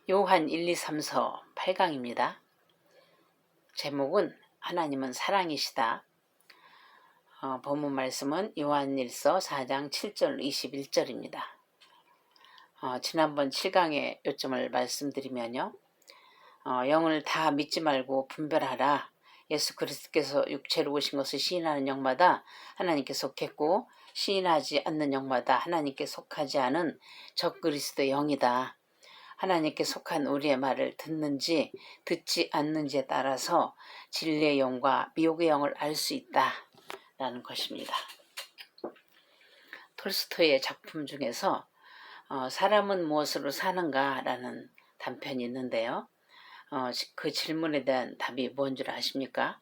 요한 1, 2, 3서 8강입니다. 제목은 하나님은 사랑이시다. 본문 말씀은 요한일서 4장 7절 21절입니다. 지난번 7강의 요점을 말씀드리면요. 영을 다 믿지 말고 분별하라. 예수 그리스도께서 육체로 오신 것을 시인하는 영마다 하나님께 속했고 시인하지 않는 영마다 하나님께 속하지 않은 적그리스도의 영이다. 하나님께 속한 우리의 말을 듣는지 듣지 않는지에 따라서 진리의 영과 미혹의 영을 알 수 있다 라는 것입니다. 톨스토이의 작품 중에서 사람은 무엇으로 사는가 라는 단편이 있는데요. 그 질문에 대한 답이 뭔 줄 아십니까?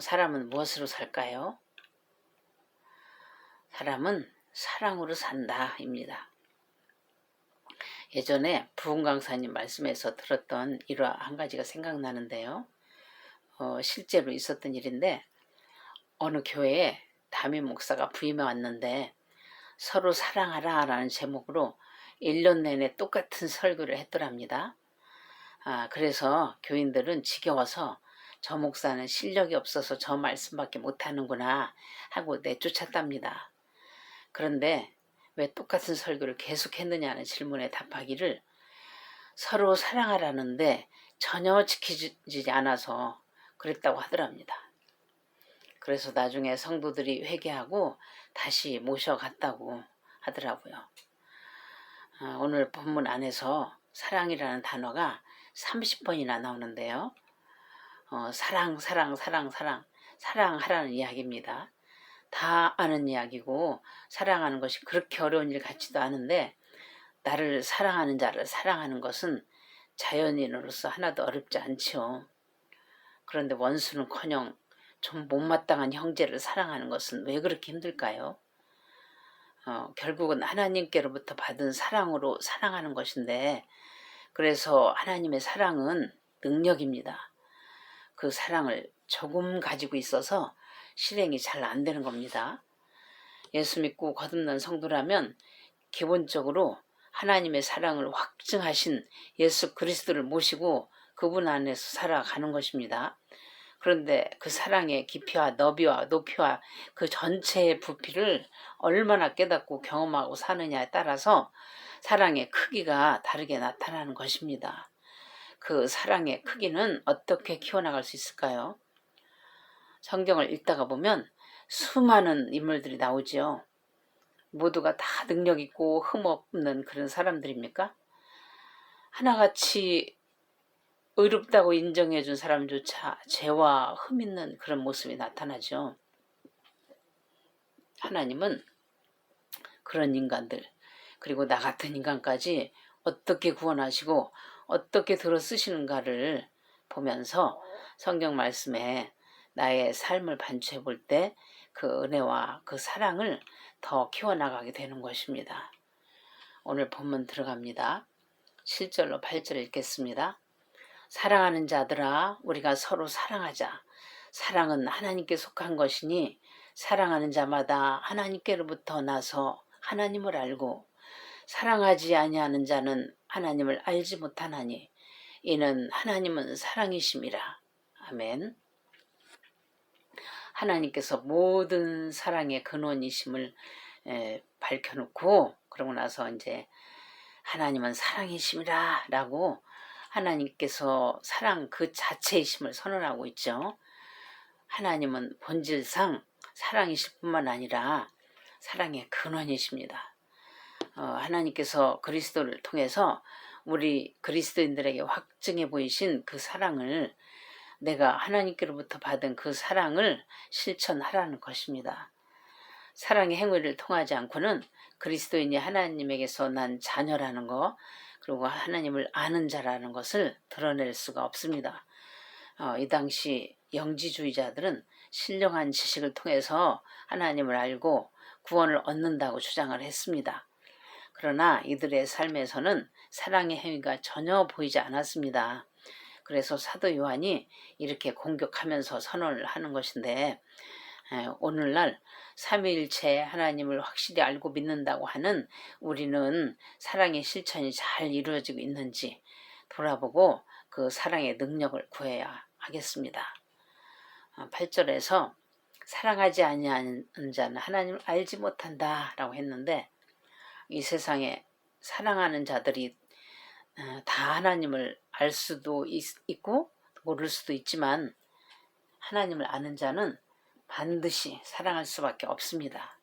사람은 무엇으로 살까요? 사람은 사랑으로 산다 입니다. 예전에 부흥 강사님 말씀에서 들었던 일화 한 가지가 생각나는데요. 실제로 있었던 일인데 어느 교회에 담임 목사가 부임해 왔는데 서로 사랑하라 라는 제목으로 1년 내내 똑같은 설교를 했더랍니다. 그래서 교인들은 지겨워서 저 목사는 실력이 없어서 저 말씀밖에 못하는구나 하고 내쫓았답니다. 그런데 왜 똑같은 설교를 계속했느냐는 질문에 답하기를 서로 사랑하라는데 전혀 지키지 않아서 그랬다고 하더랍니다. 그래서 나중에 성도들이 회개하고 다시 모셔갔다고 하더라고요. 오늘 본문 안에서 사랑이라는 단어가 30번이나 나오는데요. 사랑하라는 이야기입니다. 다 아는 이야기고 사랑하는 것이 그렇게 어려운 일 같지도 않은데 나를 사랑하는 자를 사랑하는 것은 자연인으로서 하나도 어렵지 않지요. 그런데 원수는커녕 좀 못마땅한 형제를 사랑하는 것은 왜 그렇게 힘들까요? 결국은 하나님께로부터 받은 사랑으로 사랑하는 것인데 그래서 하나님의 사랑은 능력입니다. 그 사랑을 조금 가지고 있어서 실행이 잘 안 되는 겁니다. 예수 믿고 거듭난 성도라면 기본적으로 하나님의 사랑을 확증하신 예수 그리스도를 모시고 그분 안에서 살아가는 것입니다. 그런데 그 사랑의 깊이와 너비와 높이와 그 전체의 부피를 얼마나 깨닫고 경험하고 사느냐에 따라서 사랑의 크기가 다르게 나타나는 것입니다. 그 사랑의 크기는 어떻게 키워나갈 수 있을까요? 성경을 읽다가 보면 수많은 인물들이 나오죠. 모두가 다 능력 있고 흠없는 그런 사람들입니까? 하나같이 의롭다고 인정해준 사람조차 죄와 흠 있는 그런 모습이 나타나죠. 하나님은 그런 인간들 그리고 나 같은 인간까지 어떻게 구원하시고 어떻게 들어 쓰시는가를 보면서 성경 말씀에 나의 삶을 반추해 볼 때 그 은혜와 그 사랑을 더 키워나가게 되는 것입니다. 오늘 본문 들어갑니다. 7절로 8절 읽겠습니다. 사랑하는 자들아 우리가 서로 사랑하자. 사랑은 하나님께 속한 것이니 사랑하는 자마다 하나님께로부터 나서 하나님을 알고 사랑하지 아니하는 자는 하나님을 알지 못하나니 이는 하나님은 사랑이심이라. 아멘. 하나님께서 모든 사랑의 근원이심을 밝혀놓고 그러고 나서 이제 하나님은 사랑이심이라 라고 하나님께서 사랑 그 자체이심을 선언하고 있죠. 하나님은 본질상 사랑이실 뿐만 아니라 사랑의 근원이십니다. 하나님께서 그리스도를 통해서 우리 그리스도인들에게 확증해 보이신 그 사랑을 내가 하나님께로부터 받은 그 사랑을 실천하라는 것입니다. 사랑의 행위를 통하지 않고는 그리스도인이 하나님에게서 난 자녀라는 것 그리고 하나님을 아는 자라는 것을 드러낼 수가 없습니다. 이 당시 영지주의자들은 신령한 지식을 통해서 하나님을 알고 구원을 얻는다고 주장을 했습니다. 그러나 이들의 삶에서는 사랑의 행위가 전혀 보이지 않았습니다. 그래서 사도 요한이 이렇게 공격하면서 선언을 하는 것인데 오늘날 삼위일체 하나님을 확실히 알고 믿는다고 하는 우리는 사랑의 실천이 잘 이루어지고 있는지 돌아보고 그 사랑의 능력을 구해야 하겠습니다. 8절에서 사랑하지 아니하는 자는 하나님을 알지 못한다 라고 했는데, 이 세상에 사랑하는 자들이 다 하나님을 알 수도 있고 모를 수도 있지만, 하나님을 아는 자는 반드시 사랑할 수밖에 없습니다.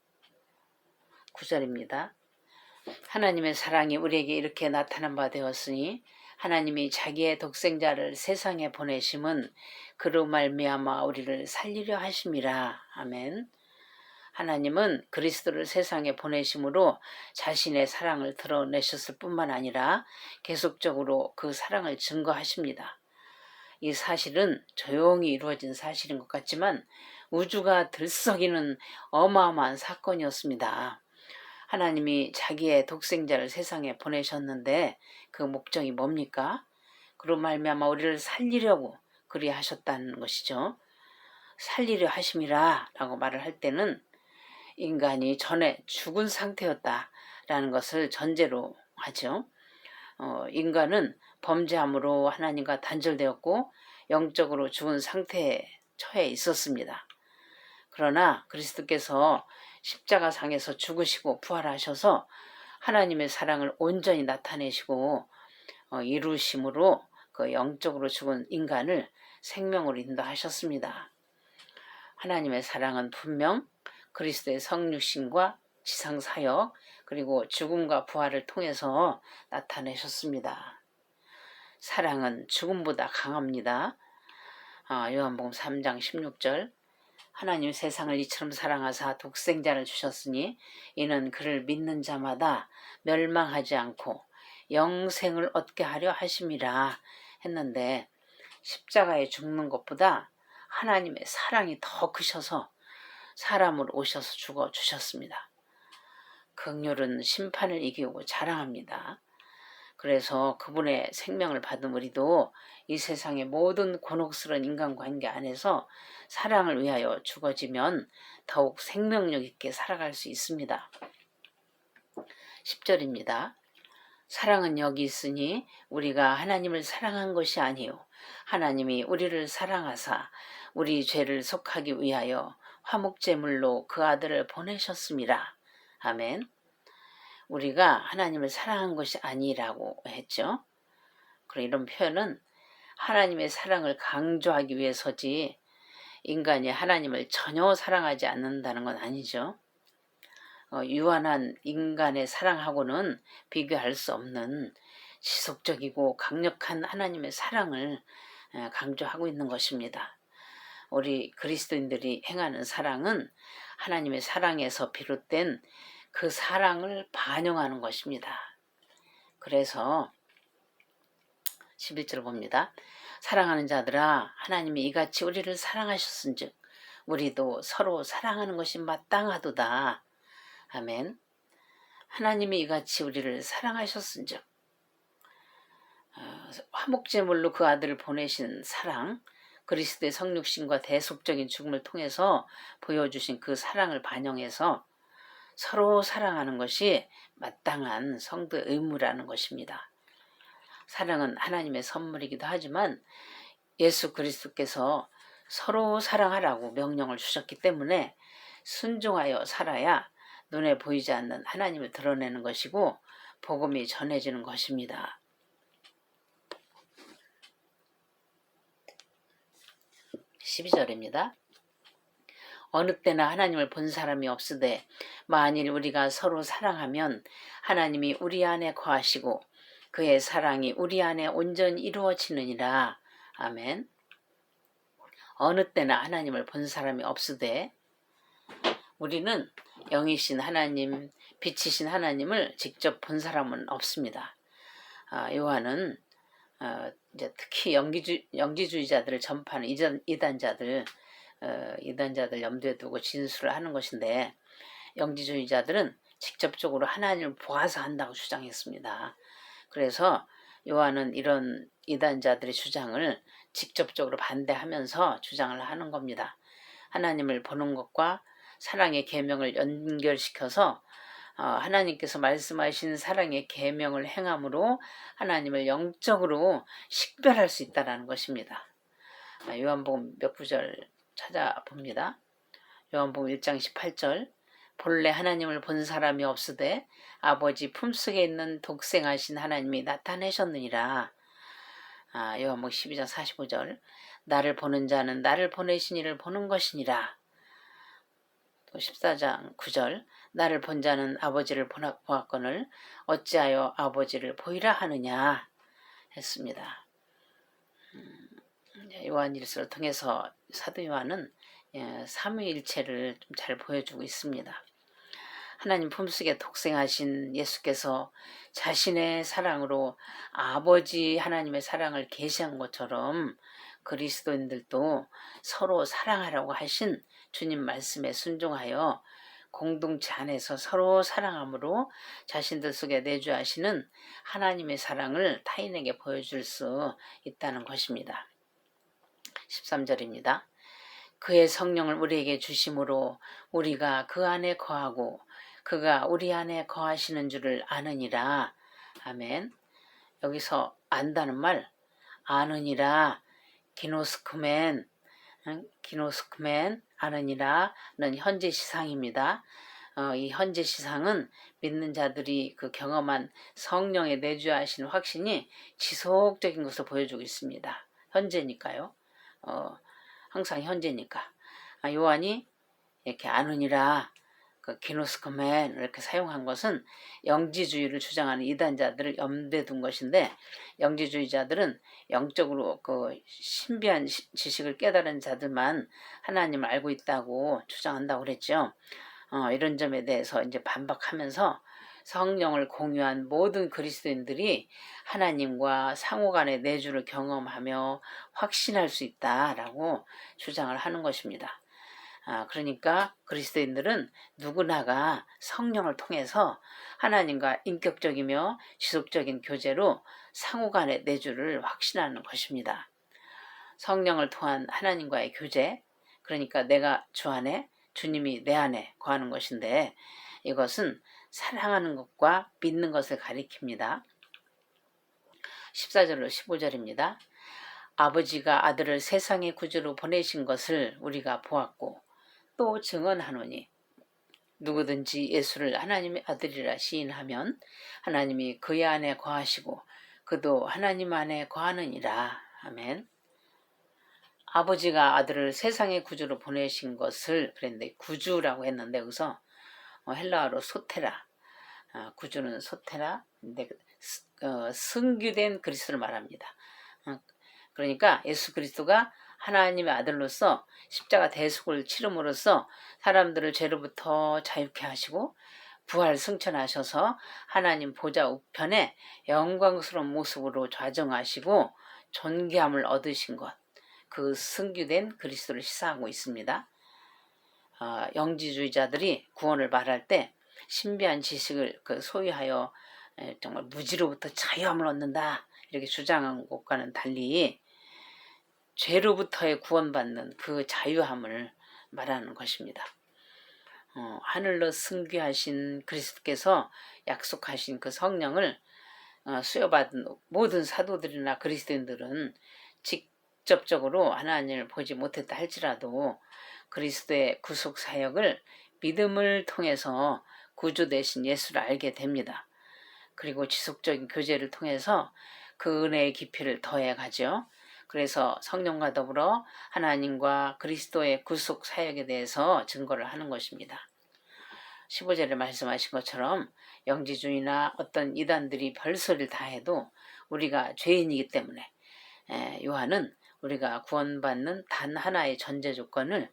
9절입니다. 하나님의 사랑이 우리에게 이렇게 나타난 바 되었으니 하나님이 자기의 독생자를 세상에 보내심은 그로 말미암아 우리를 살리려 하심이라. 아멘. 하나님은 그리스도를 세상에 보내심으로 자신의 사랑을 드러내셨을 뿐만 아니라 계속적으로 그 사랑을 증거하십니다. 이 사실은 조용히 이루어진 사실인 것 같지만 우주가 들썩이는 어마어마한 사건이었습니다. 하나님이 자기의 독생자를 세상에 보내셨는데 그 목적이 뭡니까? 그로 말미암아 우리를 살리려고 그리하셨다는 것이죠. 살리려 하심이라 라고 말을 할 때는 인간이 전에 죽은 상태였다라는 것을 전제로 하죠. 인간은 범죄함으로 하나님과 단절되었고 영적으로 죽은 상태에 처해 있었습니다. 그러나 그리스도께서 십자가상에서 죽으시고 부활하셔서 하나님의 사랑을 온전히 나타내시고 이루심으로 그 영적으로 죽은 인간을 생명으로 인도하셨습니다. 하나님의 사랑은 분명 그리스도의 성육신과 지상사역 그리고 죽음과 부활을 통해서 나타내셨습니다. 사랑은 죽음보다 강합니다. 요한복음 3장 16절, 하나님 세상을 이처럼 사랑하사 독생자를 주셨으니 이는 그를 믿는 자마다 멸망하지 않고 영생을 얻게 하려 하심이라 했는데, 십자가에 죽는 것보다 하나님의 사랑이 더 크셔서 사람으로 오셔서 죽어 주셨습니다. 긍휼은 심판을 이기고 자랑합니다. 그래서 그분의 생명을 받은 우리도 이 세상의 모든 곤혹스러운 인간관계 안에서 사랑을 위하여 죽어지면 더욱 생명력 있게 살아갈 수 있습니다. 10절입니다. 사랑은 여기 있으니 우리가 하나님을 사랑한 것이 아니요 하나님이 우리를 사랑하사 우리 죄를 속하기 위하여 화목제물로 그 아들을 보내셨습니다. 아멘. 우리가 하나님을 사랑한 것이 아니라고 했죠. 그런 이런 표현은 하나님의 사랑을 강조하기 위해서지 인간이 하나님을 전혀 사랑하지 않는다는 건 아니죠. 유한한 인간의 사랑하고는 비교할 수 없는 지속적이고 강력한 하나님의 사랑을 강조하고 있는 것입니다. 우리 그리스도인들이 행하는 사랑은 하나님의 사랑에서 비롯된 그 사랑을 반영하는 것입니다. 그래서 11절 봅니다. 사랑하는 자들아 하나님이 이같이 우리를 사랑하셨은즉 우리도 서로 사랑하는 것이 마땅하도다. 아멘. 하나님이 이같이 우리를 사랑하셨은즉, 화목제물로 그 아들을 보내신 사랑, 그리스도의 성육신과 대속적인 죽음을 통해서 보여주신 그 사랑을 반영해서 서로 사랑하는 것이 마땅한 성도의 의무라는 것입니다. 사랑은 하나님의 선물이기도 하지만 예수 그리스도께서 서로 사랑하라고 명령을 주셨기 때문에 순종하여 살아야 눈에 보이지 않는 하나님을 드러내는 것이고 복음이 전해지는 것입니다. 12절입니다. 어느 때나 하나님을 본 사람이 없으되 만일 우리가 서로 사랑하면 하나님이 우리 안에 거하시고 그의 사랑이 우리 안에 온전히 이루어지느니라. 아멘. 어느 때나 하나님을 본 사람이 없으되, 우리는 영이신 하나님, 빛이신 하나님을 직접 본 사람은 없습니다. 요한은 이제 특히 영지주의자들을 전파하는 이단자들 염두에 두고 진술을 하는 것인데, 영지주의자들은 직접적으로 하나님을 보아서 한다고 주장했습니다. 그래서 요한은 이런 이단자들의 주장을 직접적으로 반대하면서 주장을 하는 겁니다. 하나님을 보는 것과 사랑의 계명을 연결시켜서 하나님께서 말씀하신 사랑의 계명을 행함으로 하나님을 영적으로 식별할 수 있다는 것입니다. 요한복음 몇 구절 찾아봅니다. 요한복음 1장 18절 본래 하나님을 본 사람이 없으되 아버지 품속에 있는 독생하신 하나님이 나타내셨느니라. 요한복음 12장 45절 나를 보는 자는 나를 보내신 이를 보는 것이니라. 또 14장 9절 나를 본 자는 아버지를 보았거늘 어찌하여 아버지를 보이라 하느냐 했습니다. 요한일서를 통해서 사도 요한은 삼위일체를 좀 잘 보여주고 있습니다. 하나님 품속에 독생하신 예수께서 자신의 사랑으로 아버지 하나님의 사랑을 계시한 것처럼 그리스도인들도 서로 사랑하라고 하신 주님 말씀에 순종하여 공동체 안에서 서로 사랑함으로 자신들 속에 내주하시는 하나님의 사랑을 타인에게 보여줄 수 있다는 것입니다. 13절입니다. 그의 성령을 우리에게 주심으로 우리가 그 안에 거하고 그가 우리 안에 거하시는 줄을 아느니라. 아멘. 여기서 안다는 말 아느니라 기노스크멘 아느니라는 현재 시상입니다. 이 현재 시상은 믿는 자들이 그 경험한 성령의 내주하신 확신이 지속적인 것을 보여주고 있습니다. 현재니까요. 항상 현재니까. 요한이 이렇게 아느니라 그 기노스코멘 이렇게 사용한 것은 영지주의를 주장하는 이단자들을 염두에 둔 것인데, 영지주의자들은 영적으로 그 신비한 지식을 깨달은 자들만 하나님을 알고 있다고 주장한다고 그랬죠. 이런 점에 대해서 이제 반박하면서 성령을 공유한 모든 그리스도인들이 하나님과 상호간의 내주를 경험하며 확신할 수 있다라고 주장을 하는 것입니다. 그러니까 그리스도인들은 누구나가 성령을 통해서 하나님과 인격적이며 지속적인 교제로 상호간의 내주를 확신하는 것입니다. 성령을 통한 하나님과의 교제, 그러니까 내가 주 안에, 주님이 내 안에 거하는 것인데, 이것은 사랑하는 것과 믿는 것을 가리킵니다. 14절로 15절입니다. 아버지가 아들을 세상의 구주로 보내신 것을 우리가 보았고 또 증언하노니 누구든지 예수를 하나님의 아들이라 시인하면 하나님이 그의 안에 거하시고 그도 하나님 안에 거하느니라. 아멘. 아버지가 아들을 세상의 구주로 보내신 것을 그랬는데 구주라고 했는데 여기서 헬라어로 소테라, 구주는 소테라, 근데 승규된 그리스도를 말합니다. 그러니까 예수 그리스도가 하나님의 아들로서 십자가 대속을 치름으로써 사람들을 죄로부터 자유케 하시고 부활 승천하셔서 하나님 보좌 우편에 영광스러운 모습으로 좌정하시고 존귀함을 얻으신 것, 그 승규된 그리스도를 시사하고 있습니다. 영지주의자들이 구원을 말할 때 신비한 지식을 소유하여 정말 무지로부터 자유함을 얻는다 이렇게 주장한 것과는 달리 죄로부터의 구원받는 그 자유함을 말하는 것입니다. 하늘로 승귀하신 그리스도께서 약속하신 그 성령을 수여받은 모든 사도들이나 그리스도인들은 직접적으로 하나님을 보지 못했다 할지라도 그리스도의 구속 사역을 믿음을 통해서 구주 되신 예수를 알게 됩니다. 그리고 지속적인 교제를 통해서 그 은혜의 깊이를 더해가죠. 그래서 성령과 더불어 하나님과 그리스도의 구속 사역에 대해서 증거를 하는 것입니다. 15절에 말씀하신 것처럼 영지주의나 어떤 이단들이 별소리를 다 해도 우리가 죄인이기 때문에 요한은 우리가 구원받는 단 하나의 전제 조건을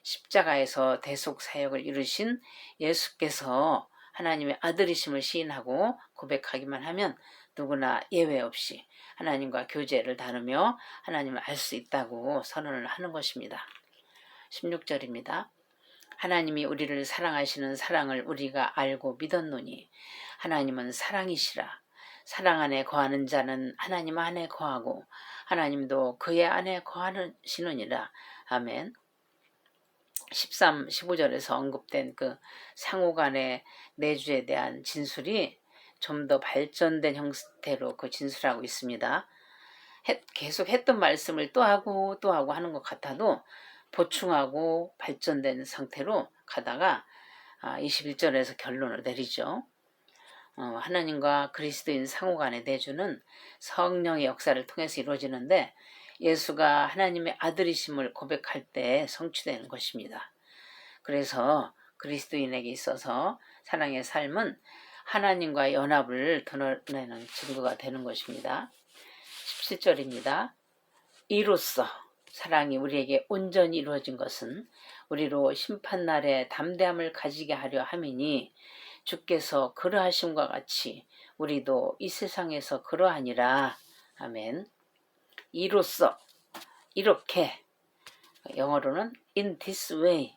십자가에서 대속 사역을 이루신 예수께서 하나님의 아들이심을 시인하고 고백하기만 하면 누구나 예외 없이 하나님과 교제를 나누며 하나님을 알 수 있다고 선언을 하는 것입니다. 16절입니다. 하나님이 우리를 사랑하시는 사랑을 우리가 알고 믿었노니 하나님은 사랑이시라. 사랑 안에 거하는 자는 하나님 안에 거하고 하나님도 그의 안에 거하시느니라. 아멘. 13, 15절에서 언급된 그 상호 간의 내주에 대한 진술이 좀 더 발전된 형태로 그 진술하고 있습니다. 계속 했던 말씀을 또 하고 하는 것 같아도 보충하고 발전된 상태로 가다가 21절에서 결론을 내리죠. 하나님과 그리스도인 상호 간의 내주는 성령의 역사를 통해서 이루어지는데 예수가 하나님의 아들이심을 고백할 때 성취되는 것입니다. 그래서 그리스도인에게 있어서 사랑의 삶은 하나님과 연합을 드러내는 증거가 되는 것입니다. 17절입니다. 이로써 사랑이 우리에게 온전히 이루어진 것은 우리로 심판날에 담대함을 가지게 하려 함이니 주께서 그러하심과 같이 우리도 이 세상에서 그러하니라. 아멘. 이로써 이렇게, 영어로는 in this way,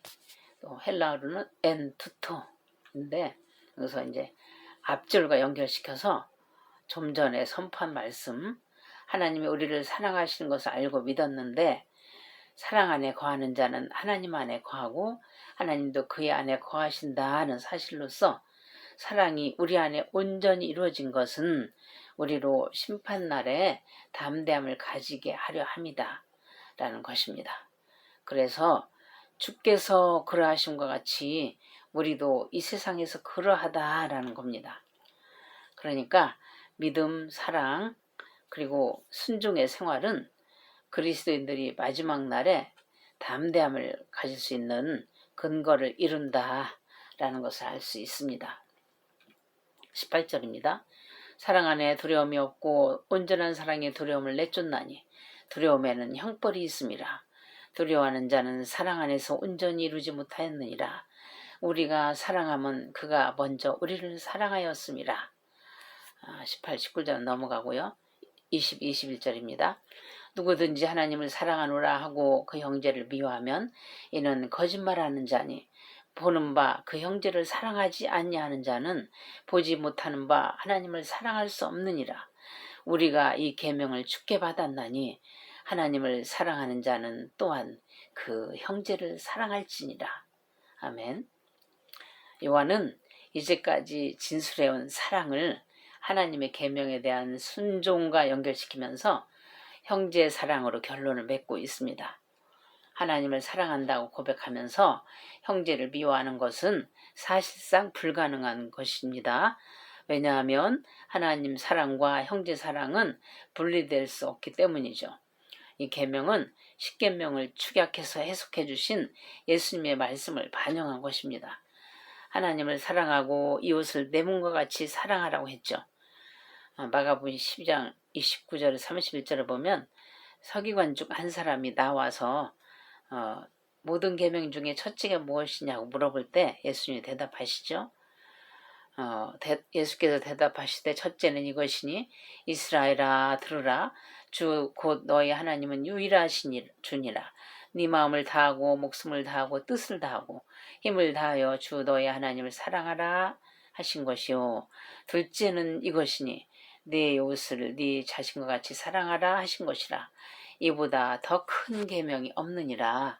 또 헬라어로는 en tutto인데 여기서 이제 앞절과 연결시켜서 좀 전에 선포한 말씀, 하나님이 우리를 사랑하시는 것을 알고 믿었는데 사랑 안에 거하는 자는 하나님 안에 거하고 하나님도 그의 안에 거하신다는 사실로서 사랑이 우리 안에 온전히 이루어진 것은 우리로 심판날에 담대함을 가지게 하려 함이다 라는 것입니다. 그래서 주께서 그러하심과 같이 우리도 이 세상에서 그러하다라는 겁니다. 그러니까 믿음, 사랑, 그리고 순종의 생활은 그리스도인들이 마지막 날에 담대함을 가질 수 있는 근거를 이룬다라는 것을 알 수 있습니다. 18절입니다. 사랑 안에 두려움이 없고 온전한 사랑의 두려움을 내쫓나니 두려움에는 형벌이 있음이라. 두려워하는 자는 사랑 안에서 온전히 이루지 못하였느니라. 우리가 사랑함은 그가 먼저 우리를 사랑하였음이라. 18, 19절 넘어가고요. 20, 21절입니다. 누구든지 하나님을 사랑하노라 하고 그 형제를 미워하면 이는 거짓말하는 자니 보는 바 그 형제를 사랑하지 아니하는 자는 보지 못하는 바 하나님을 사랑할 수 없느니라. 우리가 이 계명을 주께 받았나니 하나님을 사랑하는 자는 또한 그 형제를 사랑할지니라. 아멘. 요한은 이제까지 진술해온 사랑을 하나님의 계명에 대한 순종과 연결시키면서 형제의 사랑으로 결론을 맺고 있습니다. 하나님을 사랑한다고 고백하면서 형제를 미워하는 것은 사실상 불가능한 것입니다. 왜냐하면 하나님 사랑과 형제 사랑은 분리될 수 없기 때문이죠. 이 계명은 십계명을 축약해서 해석해 주신 예수님의 말씀을 반영한 것입니다. 하나님을 사랑하고 이웃을 내 몸과 같이 사랑하라고 했죠. 마가복음 12장 29절 31절을 보면 서기관 중 한 사람이 나와서 모든 계명 중에 첫째가 무엇이냐고 물어볼 때 예수님이 대답하시죠. 예수께서 대답하시되 첫째는 이것이니 이스라엘아 들으라. 주 곧 너희 하나님은 유일하신 주니라. 네 마음을 다하고 목숨을 다하고 뜻을 다하고 힘을 다하여 주 너희 하나님을 사랑하라 하신 것이요. 둘째는 이것이니 네 이웃을 네 자신과 같이 사랑하라 하신 것이라. 이보다 더 큰 계명이 없느니라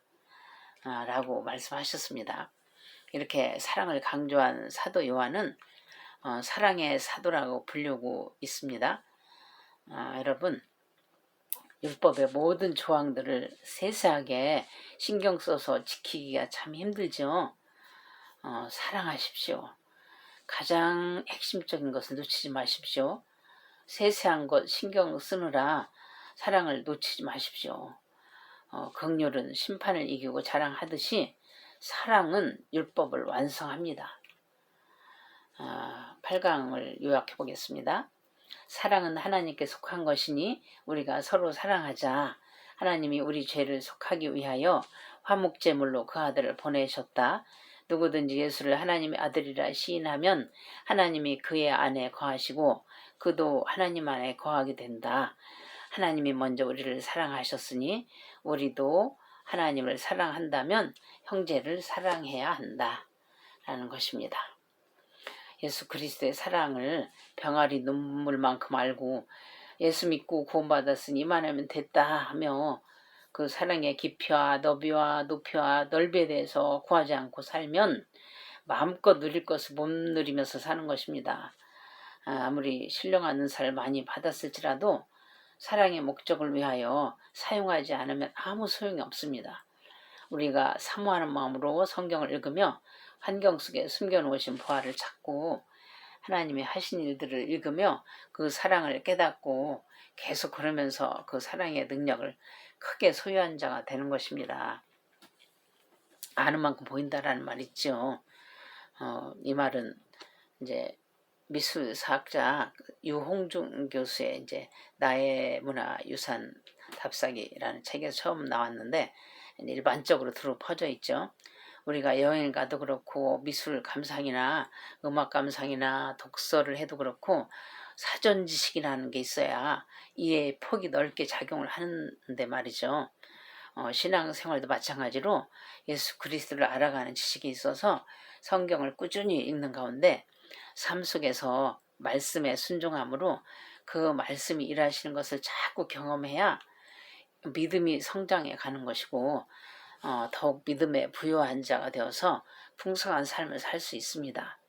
라고 말씀하셨습니다. 이렇게 사랑을 강조한 사도 요한은 사랑의 사도라고 불리고 있습니다. 여러분, 율법의 모든 조항들을 세세하게 신경 써서 지키기가 참 힘들죠. 사랑하십시오. 가장 핵심적인 것을 놓치지 마십시오. 세세한 것 신경 쓰느라 사랑을 놓치지 마십시오. 긍휼은 심판을 이기고 자랑하듯이 사랑은 율법을 완성합니다. 8강을 요약해 보겠습니다. 사랑은 하나님께 속한 것이니 우리가 서로 사랑하자. 하나님이 우리 죄를 속하기 위하여 화목제물로 그 아들을 보내셨다. 누구든지 예수를 하나님의 아들이라 시인하면 하나님이 그의 안에 거하시고 그도 하나님 안에 거하게 된다. 하나님이 먼저 우리를 사랑하셨으니 우리도 하나님을 사랑한다면 형제를 사랑해야 한다 라는 것입니다. 예수 그리스도의 사랑을 병아리 눈물만큼 알고 예수 믿고 구원받았으니 이만하면 됐다 하며 그 사랑의 깊이와 너비와 높이와 넓이에 대해서 구하지 않고 살면 마음껏 누릴 것을 못 누리면서 사는 것입니다. 아무리 신령한 은사를 많이 받았을지라도 사랑의 목적을 위하여 사용하지 않으면 아무 소용이 없습니다. 우리가 사모하는 마음으로 성경을 읽으며 환경 속에 숨겨놓으신 보화를 찾고 하나님이 하신 일들을 읽으며 그 사랑을 깨닫고 계속 그러면서 그 사랑의 능력을 크게 소유한 자가 되는 것입니다. 아는 만큼 보인다라는 말 있죠. 이 말은 이제 미술사학자 유홍중 교수의 이제 나의 문화유산 답사기라는 책에서 처음 나왔는데 일반적으로 두루 퍼져 있죠. 우리가 여행을 가도 그렇고 미술 감상이나 음악 감상이나 독서를 해도 그렇고 사전 지식이라는 게 있어야 이해의 폭이 넓게 작용을 하는데 말이죠. 신앙생활도 마찬가지로 예수 그리스도를 알아가는 지식이 있어서 성경을 꾸준히 읽는 가운데 삶 속에서 말씀에 순종함으로 그 말씀이 일하시는 것을 자꾸 경험해야 믿음이 성장해 가는 것이고 더욱 믿음에 부요한 자가 되어서 풍성한 삶을 살 수 있습니다.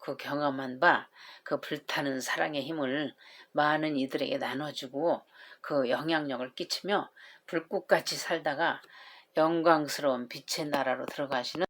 그 경험한 바 그 불타는 사랑의 힘을 많은 이들에게 나눠주고 그 영향력을 끼치며 불꽃같이 살다가 영광스러운 빛의 나라로 들어가시는